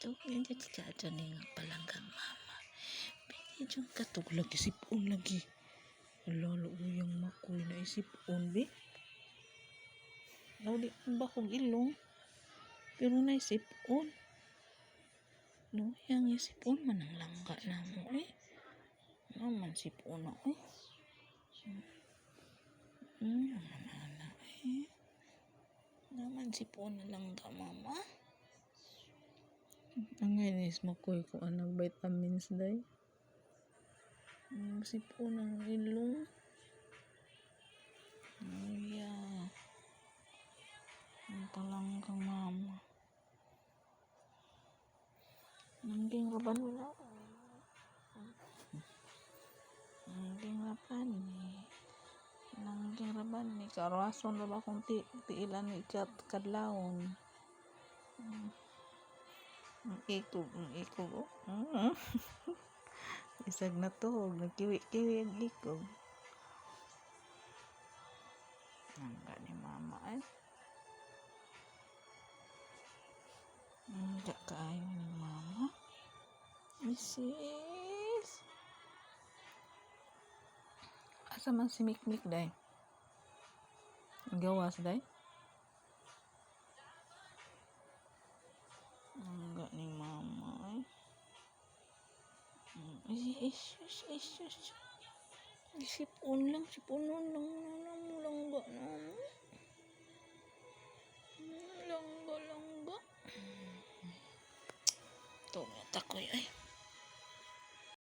Ito, hindi ka dyan nga palanggang mama. Medyo katog lagi, sipon lagi. Lalo yung makoy na isipon, be. Di ba kong ilong? Pero na isipon. No, yung isipon man ang langga na mo, eh. Naman sipon ako, eh. Naman, eh. Naman sipon na langga, mama. Ang ngayon is makoy ko anong vitamins day. Sipon ang ilong. Yeah. Ang palanggang mama. Nangging raban wala. Nangging raban ni. Karason na ba kung tiilan ni kadlawon. Ang ikog. Isag na tuhog. Nagkiwi-kiwi ang ikog. Nangga ni mama, eh. Nangga kaayo ni mama. Isis. Asa man si Mikmik, day? Gawas, day? Nangga ni mama, eh. Isis. Sipon lang langga na. Langga. Tumata ko yun.